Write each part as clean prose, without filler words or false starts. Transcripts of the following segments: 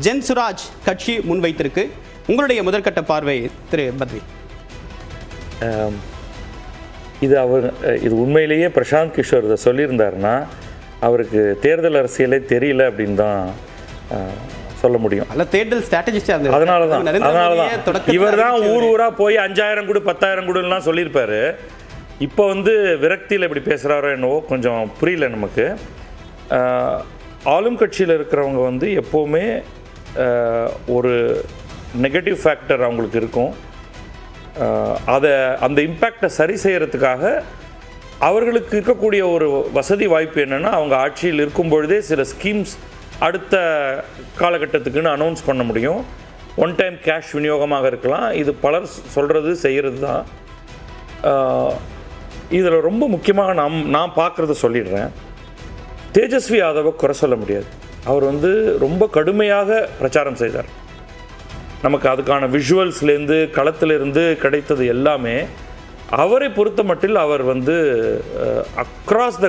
ஜன்சுராஜ் கட்சி முன்வைத்திருக்கு. உங்களுடைய முதற்கட்ட பார்வை திரு பத்ரி. இது உண்மையிலேயே பிரசாந்த் கிஷோர் இதை சொல்லியிருந்தாருன்னா அவருக்கு தேர்தல் அரசியலே தெரியல அப்படின்னு தான் சொல்ல முடியும். தேர்தல் ஸ்ட்ராட்டஜிஸ்டா இருந்தார். அதனாலதான் இவர் தான் ஊரா போய் 5000 கொடு 10,000 கொடுலாம் சொல்லியிருப்பாரு. இப்போ விரக்தியில் இப்படி பேசுகிறாரோ என்னவோ கொஞ்சம் புரியல நமக்கு. ஆளும் கட்சியில் இருக்கிறவங்க எப்போவுமே ஒரு நெகட்டிவ் ஃபேக்டர் அவங்களுக்கு இருக்கும். அந்த இம்பேக்டை சரி செய்கிறதுக்காக அவர்களுக்கு இருக்கக்கூடிய ஒரு வசதி வாய்ப்பு என்னென்னா, அவங்க ஆட்சியில் இருக்கும் பொழுதே சில ஸ்கீம்ஸ் அடுத்த காலகட்டத்துக்குன்னு அனௌன்ஸ் பண்ண முடியும். ஒன் டைம் கேஷ் விநியோகமாக இருக்கலாம். இது பலர் சொல்கிறது செய்கிறது தான். இதில் ரொம்ப முக்கியமாக நான் பார்க்குறத சொல்லிடுறேன். தேஜஸ்வி யாதவை குறை சொல்ல முடியாது. அவர் ரொம்ப கடுமையாக பிரச்சாரம் செய்தார். நமக்கு அதுக்கான விஷுவல்ஸ்லேருந்து களத்திலிருந்து கிடைத்தது எல்லாமே அவரை பொறுத்த மட்டில் அவர் அக்ராஸ் த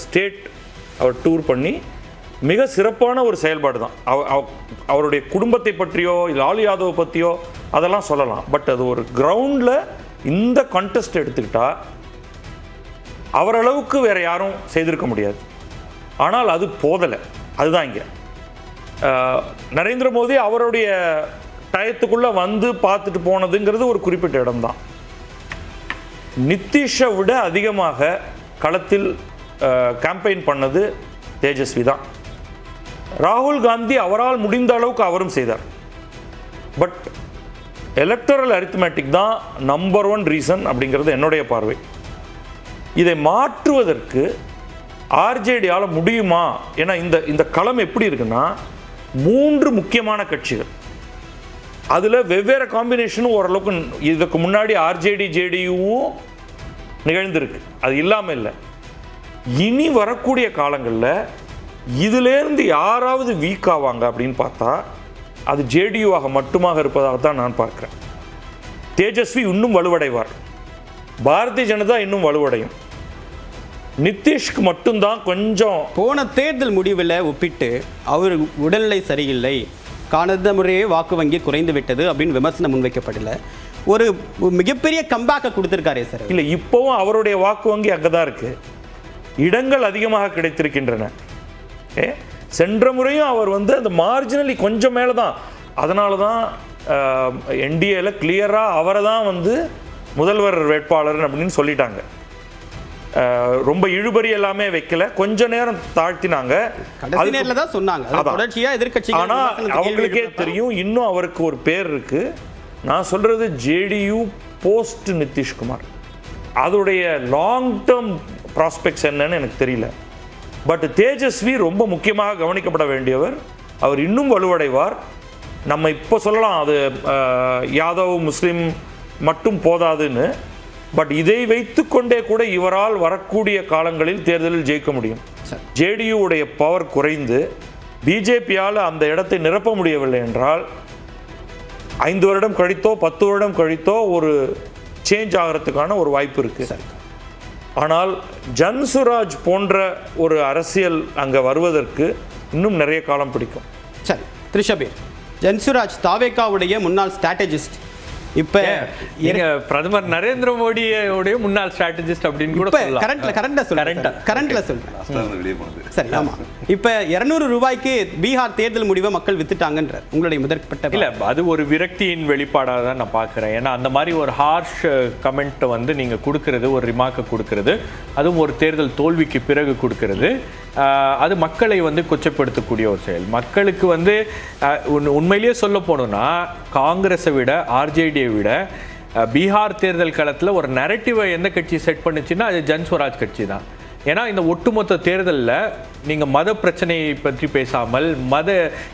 ஸ்டேட் அவர் டூர் பண்ணி மிக சிறப்பான ஒரு செயல்பாடு தான். அவருடைய குடும்பத்தை பற்றியோ லாலு யாதவை பற்றியோ அதெல்லாம் சொல்லலாம். பட் அது ஒரு கிரவுண்டில் இந்த கான்டெஸ்ட் எடுத்துக்கிட்டால் அவரளவுக்கு வேறு யாரும் செய்திருக்க முடியாது. ஆனால் அது போதலை. அதுதான் இங்கே நரேந்திர மோடி அவருடைய டயத்துக்குள்ளே பார்த்துட்டு போனதுங்கிறது ஒரு குறிப்பிட்ட இடம்தான். நிதிஷை விட அதிகமாக களத்தில் கேம்பெயின் பண்ணது தேஜஸ்வி தான். ராகுல் காந்தி அவரால் முடிந்த அளவுக்கு அவரும் செய்தார். பட் எலக்டரல் அரித்மேட்டிக் தான் நம்பர் 1 ரீசன் அப்படிங்கிறது என்னுடைய பார்வை. இதை மாற்றுவதற்கு ஆர்ஜேடியால் முடியுமா? ஏன்னா இந்த களம் எப்படி இருக்குன்னா, 3 முக்கியமான கட்சிகள், அதில் வெவ்வேறு காம்பினேஷனும் ஓரளவுக்கு இதுக்கு முன்னாடி ஆர்ஜேடி ஜேடியுவும் நிகழ்ந்திருக்கு. அது இல்லாமல் இல்லை. இனி வரக்கூடிய காலங்களில் இதிலேருந்து யாராவது வீக் ஆவாங்க அப்படின்னு பார்த்தா அது ஜேடியுவாக மட்டுமாக இருப்பதாக தான் நான் பார்க்குறேன். தேஜஸ்வி இன்னும் வலுவடைவார். பாரதிய ஜனதா இன்னும் வலுவடையும். நிதிஷ்க்கு மட்டும்தான் கொஞ்சம் போன தேர்தல் முடிவில் ஒப்பிட்டு அவர் உடல்நிலை சரியில்லை, காணாத முறையே வாக்கு வங்கி குறைந்து விட்டது அப்படின்னு விமர்சனம் முன்வைக்கப்படல. ஒரு மிகப்பெரிய கம்பேக்கை கொடுத்திருக்காரே சார். இல்லை, இப்போவும் அவருடைய வாக்கு வங்கி அங்கே தான் இருக்கு. இடங்கள் அதிகமாக கிடைத்திருக்கின்றன. சென்ற முறையும் அவர் அந்த மார்ஜினலி கொஞ்சம் மேலே தான். அதனால தான் என்டிஏல கிளியராக அவரை தான் முதல்வர் வேட்பாளர் அப்படின்னு சொல்லிட்டாங்க. ரொம்ப இழுபறி எல்லாமே வைக்கல, கொஞ்ச நேரம் தாழ்த்தினாங்க. ஆனா அவங்களுக்கே தெரியும் இன்னும் அவருக்கு ஒரு பேர் இருக்கு. நான் சொல்றது ஜேடியு போஸ்ட் நிதிஷ்குமார். அதோடைய லாங் டேர்ம் ப்ராஸ்பெக்ட்ஸ் என்னன்னு எனக்கு தெரியல. பட் தேஜஸ்வி ரொம்ப முக்கியமாக கவனிக்கப்பட வேண்டியவர். அவர் இன்னும் வலுவடைவார். நம்ம இப்போ சொல்லலாம் அது யாதவ் முஸ்லீம் மட்டும் போதாதுன்னு. பட் இதை வைத்துக்கொண்டே கூட இவரால் வரக்கூடிய காலங்களில் தேர்தலில் ஜெயிக்க முடியும். ஜேடியுடைய பவர் குறைந்து பிஜேபியால் அந்த இடத்தை நிரப்ப முடியவில்லை என்றால் 5 வருடம் கழித்தோ 10 வருடம் கழித்தோ ஒரு சேஞ்ச் ஆகிறதுக்கான ஒரு வாய்ப்பு இருக்கு. ஆனால் ஜன்சுராஜ் போன்ற ஒரு அரசியல் அங்கே வருவதற்கு இன்னும் நிறைய காலம் பிடிக்கும். சரி, த்ரிஷபீர், ஜன்சுராஜ் தாவேகாவுடைய முன்னாள் ஸ்ட்ராட்டஜிஸ்ட், இப்ப பிரதமர் நரேந்திர மோடியோட முன்னாள் ஸ்ட்ராட்டஜிஸ்ட் அப்படின்னு கூட கரண்ட்ல சரி. ஆமா, இப்ப 200 ரூபாய்க்கு பீகார் தேர்தல் முடிவை மக்கள் வித்துட்டாங்கன்ற உங்களுடைய முதற்பட்ட இல்ல, அது ஒரு விரக்தியின் வெளிப்பாடாக தான் நான் பார்க்குறேன். ஏன்னா அந்த மாதிரி ஒரு ஹார்ஷ் கமெண்ட் நீங்க கொடுக்கறது, ஒரு ரிமார்க்கை கொடுக்கறது, அதுவும் ஒரு தேர்தல் தோல்விக்கு பிறகு கொடுக்கறது, அது மக்களை கொச்சப்படுத்தக்கூடிய ஒரு செயல். மக்களுக்கு உண்மையிலேயே சொல்ல போனோம்னா காங்கிரஸை விட ஆர்ஜேடியை விட பீகார் தேர்தல் களத்தில் ஒரு நரேட்டிவை எந்த கட்சி செட் பண்ணுச்சுன்னா அது ஜன்சுராஜ் கட்சி தான். ஏன்னா இந்த ஒட்டுமொத்த தேர்தலில் நீங்கள் மத பிரச்சனையை பற்றி பேசாமல்,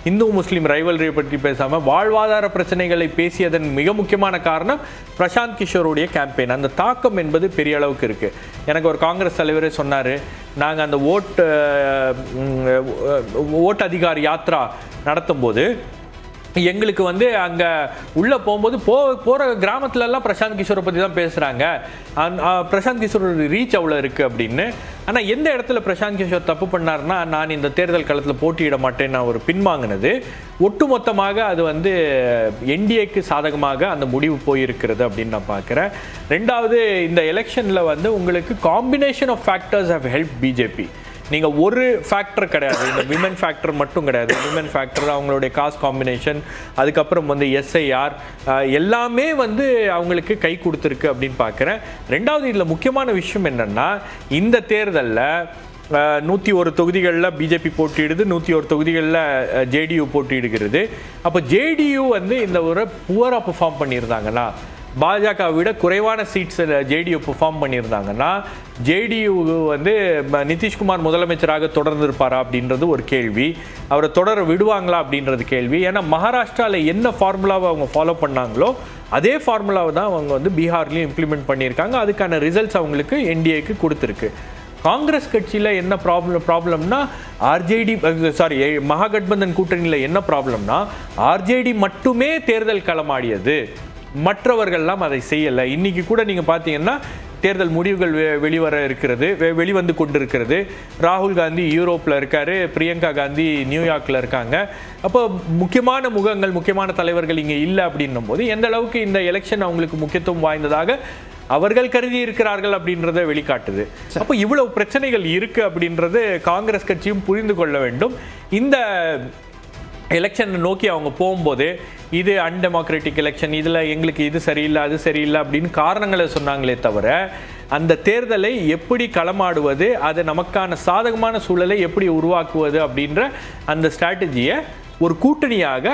இந்து முஸ்லீம் ரைவல்ரியை பற்றி பேசாமல், வாழ்வாதார பிரச்சனைகளை பேசியதன் மிக முக்கியமான காரணம் பிரசாந்த் கிஷோருடைய கேம்பெயின். அந்த தாக்கம் என்பது பெரிய அளவுக்கு இருக்குது. எனக்கு ஒரு காங்கிரஸ் தலைவரே சொன்னார், நாங்கள் அந்த ஓட்டு அதிகார் யாத்ரா நடத்தும் போது எங்களுக்கு வந்து அங்கே உள்ளே போகும்போது போகிற கிராமத்துலலாம் பிரசாந்த் கிஷோரை பற்றி தான் பேசுகிறாங்க, பிரசாந்த் கிஷோரோட ரீச் அவ்வளோ இருக்குது அப்படின்னு. ஆனால் எந்த இடத்துல பிரசாந்த் கிஷோர் தப்பு பண்ணார்னா, நான் இந்த தேர்தல் காலத்தில் போட்டியிட மாட்டேன்னு அவர் பின்வாங்கினது ஒட்டுமொத்தமாக அது வந்து என்டிஏக்கு சாதகமாக அந்த முடிவு போயிருக்கிறது அப்படின்னு நான் பார்க்குறேன். ரெண்டாவது, இந்த எலெக்ஷனில் வந்து உங்களுக்கு combination of factors how help BJP. நீங்கள் ஒரு ஃபேக்டர் கிடையாது, இந்த விமன் ஃபேக்டர் மட்டும் கிடையாது. விமன் ஃபேக்டர், அவங்களுடைய காஸ்ட் காம்பினேஷன், அதுக்கப்புறம் வந்து எஸ்ஐஆர் எல்லாமே வந்து அவங்களுக்கு கை கொடுத்துருக்கு அப்படின்னு பார்க்குறேன். ரெண்டாவது, இதில் முக்கியமான விஷயம் என்னென்னா, இந்த தேர்தலில் 101 தொகுதிகளில் பிஜேபி போட்டியிடுது, 101 தொகுதிகளில் ஜேடியு போட்டியிடுகிறது. அப்போ ஜேடியு வந்து இந்த ஒரு புவராக பெர்ஃபார்ம் பண்ணியிருந்தாங்கன்னா, பாஜக விட குறைவான சீட்ஸ் ஜேடியு பெர்ஃபார்ம் பண்ணியிருந்தாங்கன்னா, ஜேடியு வந்து நிதிஷ்குமார் முதலமைச்சராக தொடர்ந்து இருப்பாரா அப்படின்றது ஒரு கேள்வி. அவரை தொடர விடுவாங்களா அப்படின்றது கேள்வி. ஏன்னா மகாராஷ்டிராவில் என்ன ஃபார்முலாவை அவங்க ஃபாலோ பண்ணாங்களோ அதே ஃபார்முலாவை தான் அவங்க வந்து பீகார்லேயும் இம்ப்ளிமெண்ட் பண்ணியிருக்காங்க. அதுக்கான ரிசல்ட்ஸ் அவங்களுக்கு என்டிஏக்கு கொடுத்துருக்கு. காங்கிரஸ் கட்சியில் என்ன ப்ராப்ளம்னா, மகாகட்பந்தன் கூட்டணியில் என்ன ப்ராப்ளம்னா, ஆர்ஜேடி மட்டுமே தேர்தல் களமாடியது, மற்றவர்கள்லாம் அதை செய்யலை. இன்னைக்கு கூட நீங்கள் பார்த்தீங்கன்னா தேர்தல் முடிவுகள் வெளிவந்து கொண்டிருக்கிறது. ராகுல் காந்தி யூரோப்பில் இருக்காரு, பிரியங்கா காந்தி நியூயார்க்கில் இருக்காங்க. அப்போ முக்கியமான முகங்கள், முக்கியமான தலைவர்கள் இங்கே இல்லை அப்படின்னும் போது எந்த அளவுக்கு இந்த எலெக்ஷன் அவங்களுக்கு முக்கியத்துவம் வாய்ந்ததாக அவர்கள் கருதி இருக்கிறார்கள் அப்படின்றத வெளிக்காட்டுது. அப்போ இவ்வளவு பிரச்சனைகள் இருக்கு அப்படின்றது காங்கிரஸ் கட்சியும் புரிந்து கொள்ள வேண்டும். இந்த எலெக்ஷனை நோக்கி அவங்க போகும்போது இது அன்டெமோக்ராட்டிக் எலெக்ஷன், இதில் எங்களுக்கு இது சரியில்லை அது சரியில்லை அப்படின்னு காரணங்களை சொன்னாங்களே தவிர, அந்த தேர்தலை எப்படி களமாடுவது, அது நமக்கான சாதகமான சூழலை எப்படி உருவாக்குவது அப்படின்ற அந்த ஸ்ட்ராட்டஜியை ஒரு கூட்டணியாக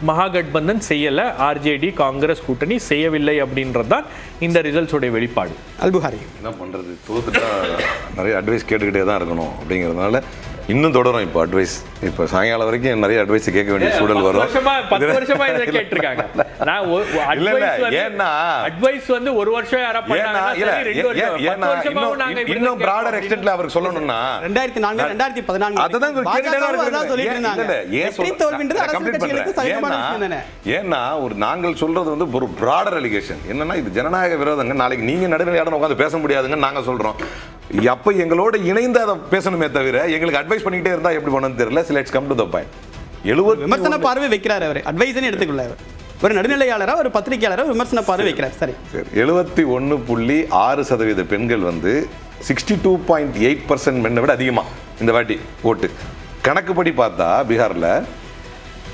மகாகட்பந்தன் செய்யலை, ஆர்ஜேடி காங்கிரஸ் கூட்டணி செய்யவில்லை அப்படின்றது தான் இந்த ரிசல்ட்ஸோடைய வெளிப்பாடு. அல்புகாரி என்ன பண்ணுறது, தோத்துட்டா நிறைய அட்வைஸ் கேட்டுக்கிட்டே தான் இருக்கணும் அப்படிங்கிறதுனால இன்னும் தொடரும். இப்போ அட்வைஸ் இப்போ சாயங்காலம் வரைக்கும் நிறைய அட்வைஸ் கேட்க வேண்டிய சூழல் வரும். 10 வருஷமா இதை கேட்டிருக்காங்க. நான் ஏன்னா அட்வைஸ் வந்து ஒரு வருஷம் யாரா இன்னும் பிராடர் எக்ஸ்டென்ட்ல அவருக்கு சொல்லணும்னா 2004 2014 அததான் ஏன்னா ஒரு நாங்கள் சொல்றது வந்து ஒரு பிராடர் அலிகேஷன். என்னன்னா இது ஜனநாயக விரோதங்க. நாளைக்கு நீங்க நடுநிலையாட உட்காந்து பேச முடியாதுங்க நாங்க சொல்றோம். அப்ப எங்களோட இணைந்து அதை பேசணுமே தவிர எங்களுக்கு அட்வைஸ் பண்ணிக்கிட்டே இருந்தா எப்படி பண்ணணும்னு தெரியல. Let's come to the point. 70 விமர்சன பார்வை வைக்கிறார் அவர், அட்வைஸ்னு எடுத்துக்கொள்ள ஒரு நடுநிலையாளரா ஒரு பத்திரிகையாளரா விமர்சன பார்வை வைக்கிறார். சரி, 71.6% பெண்கள் வந்து 62.8% மென்னை விட அதிகமா இந்த வாட்டி ஓட்டு. கணக்குப்படி பார்த்தா பீகார்ல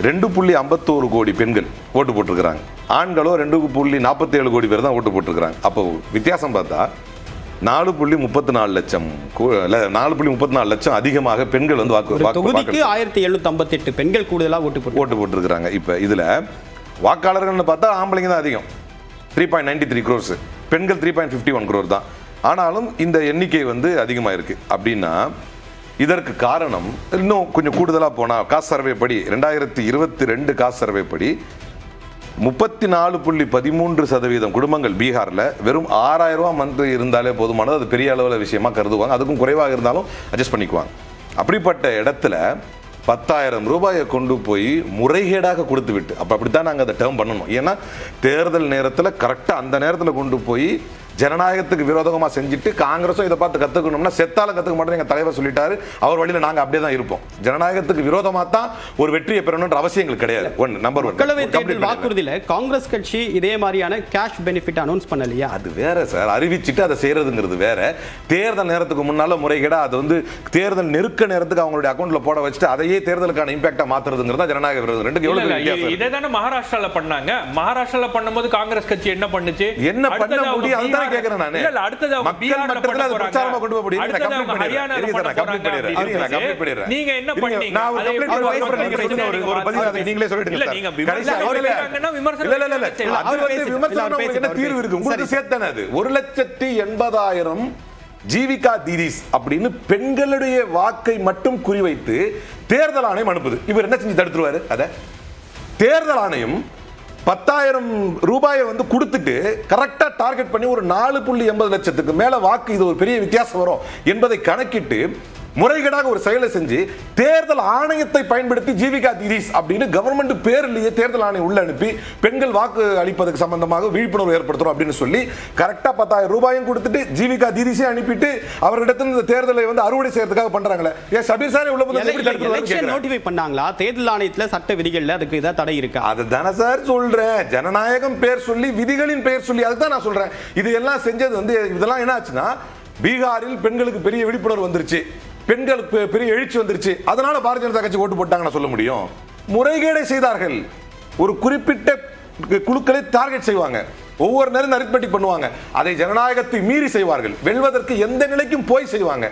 2.51 கோடி பெண்கள் ஓட்டு போட்டிருக்கிறாங்க. ஆண்களோ 2.47 கோடி பேர் தான் ஓட்டு போட்டிருக்கிறாங்க. அப்போ வித்தியாசம் பார்த்தா 4.34 லட்சம் 4.34 லட்சம் அதிகமாக பெண்கள் வந்து தொகுதிக்கு 1758 பெண்கள் கூடுதலாக ஓட்டு போட்டிருக்கிறாங்க. இப்போ இதுல வாக்காளர்கள்னு பார்த்தா ஆம்பளைங்க தான் அதிகம், 3.93 crores, பெண்கள் 3.51 crore தான். ஆனாலும் இந்த எண்ணிக்கை வந்து அதிகமாக இருக்கு. அப்படின்னா இதற்கு காரணம் இன்னும் கொஞ்சம் கூடுதலாக போனால் காஸ்ட் சர்வே படி 2022 காஸ்ட் சர்வே படி 34.13% குடும்பங்கள் பீகார்ல வெறும் 6000 ரூபாய் மந்த் இருந்தாலே போதுமானது. அது பெரிய அளவில் விஷயமா கருதுவாங்க. அதுக்கும் குறைவாக இருந்தாலும் அட்ஜஸ்ட் பண்ணிக்குவாங்க. அப்படிப்பட்ட இடத்துல 10,000 ரூபாயை கொண்டு போய் முறைகேடாக கொடுத்து விட்டு, அப்போ அப்படித்தான் நாங்கள் அதை டேர்ம் பண்ணணும். ஏன்னா தேர்தல் நேரத்தில் கரெக்டாக அந்த நேரத்தில் கொண்டு போய் ஜனநாயகத்துக்கு விரோதமா செஞ்சுட்டு காங்கிரஸும் இதை பார்த்து கத்துக்கணும்னா செத்தாலும் கத்துக்க மாட்டோம். எங்க தலைவர் சொல்லிட்டாரு, அவர் வழியில நாங்க அப்படியே தான் இருப்போம். ஜனநாயகத்துக்கு விரோதமா தான் ஒரு வெற்றியை பெறணும்ன்ற அவசியங்கள் கிடையாது. நம்பர் 1. மக்களவை தேர்தல் வாக்குறுதியில காங்கிரஸ் கட்சி இதே மாதிரியான கேஷ் பெனிஃபிட் அனௌன்ஸ் பண்ணலையா? அது வேற சார். அறிவிச்சிட்டு அதை செய்யறதுங்கிறது வேற. தேர்தல் நேரத்துக்கு முன்னால முறைகேடா அது வந்து தேர்தல் நெருக்க நேரத்துக்கு அவங்களுடைய அக்கௌண்ட்ல போட வச்சுட்டு அதையே தேர்தலுக்கான இம்பாக்டா மாத்துறதுங்கிறது ஜனநாயக விரோதம். ரெண்டுக்கு எவ்வளவு வித்தியாசம்? இதே தானே மகாராஷ்டிரால பண்ணாங்க. மகாராஷ்டிரால பண்ணும்போது காங்கிரஸ் கட்சி என்ன பண்ணுச்சு, என்ன பண்ண முடியும் அதுதான் கேக்குறேன் நானு. அடுத்தது மக்கள் மட்டத்துல அது பிரச்சாரமா கொண்டு போக முடியும். நீங்க என்ன பண்ணீங்க? நான் ஒரு கம்ப்ளீட் ஒரு பதில் அதை நீங்களே சொல்லிடுங்க சார். கடைசி விமர்சனம் என்ன தீர்வு இருக்கு உங்களுக்கு சேர்த்தானே? அது 1,80,000 ஜீவிகா தீதிஸ் அப்படின்னு பெண்களுடைய வாக்கை மட்டும் குறிவைத்து தேர்தல் ஆணையம் அனுப்புது. இவர் என்ன செஞ்சு தடுத்துருவாரு? அத தேர்தல் ஆணையம் 10,000 ரூபாயை வந்து கொடுத்துட்டு கரெக்டா டார்கெட் பண்ணி ஒரு 4.80 லட்சத்துக்கு மேல வாக்கு, இது ஒரு பெரிய வித்தியாசம் வரும் என்பதை கணக்கிட்டு முறைகேடாக ஒரு செயலை செஞ்சு தேர்தல் ஆணையத்தை பயன்படுத்தி ஜீவிகா தீதீஸ் அப்படின்னு கவர்மெண்ட் பேர்லயே தேர்தல் ஆணையம் உள்ள அனுப்பி பெண்கள் வாக்கு அளிப்பதற்கு சம்பந்தமாக விழிப்புணர்வு ஏற்படுத்துறோம் அப்படின்னு சொல்லி கரெக்டா 10,000 ரூபாயும் கொடுத்துட்டு ஜீவிகா தீதீஸே அனுப்பிட்டு அவர்களிடத்தில் இந்த தேர்தலை வந்து அறுவடை செய்யறதுக்காக பண்றாங்களே. ஏன் சபீர் சாரே உள்ள எலெக்ஷன் நோட்டிஃபை பண்ணாங்களா? தேர்தல் ஆணையத்துல சட்ட விதிகள்ல அதுக்கு ஏதாவது தடை இருக்கா? அதுதானே சார் சொல்றேன். ஜனநாயகம் பேர் சொல்லி விதிகளின் பெயர் சொல்லி அதுதான் நான் சொல்றேன். இது எல்லாம் செஞ்சது வந்து இதெல்லாம் என்ன ஆச்சுன்னா பீகாரில் பெண்களுக்கு பெரிய விழிப்புணர்வு வந்துருச்சு, பெண்களுக்கு பெரிய எழுச்சி வந்துருச்சு, அதனால பாரதிய ஜனதா கட்சி ஓட்டு போட்டாங்கன்னு சொல்ல முடியும்? முறைகேடை செய்தார்கள். ஒரு குறிப்பிட்ட குழுக்களை டார்கெட் செய்வாங்க, ஒவ்வொரு நேரம் அரித்மெட்டிக் பண்ணுவாங்க, அதை ஜனநாயகத்தை மீறி செய்வார்கள், வெல்வதற்கு எந்த நிலைக்கும் போய் செய்வாங்க.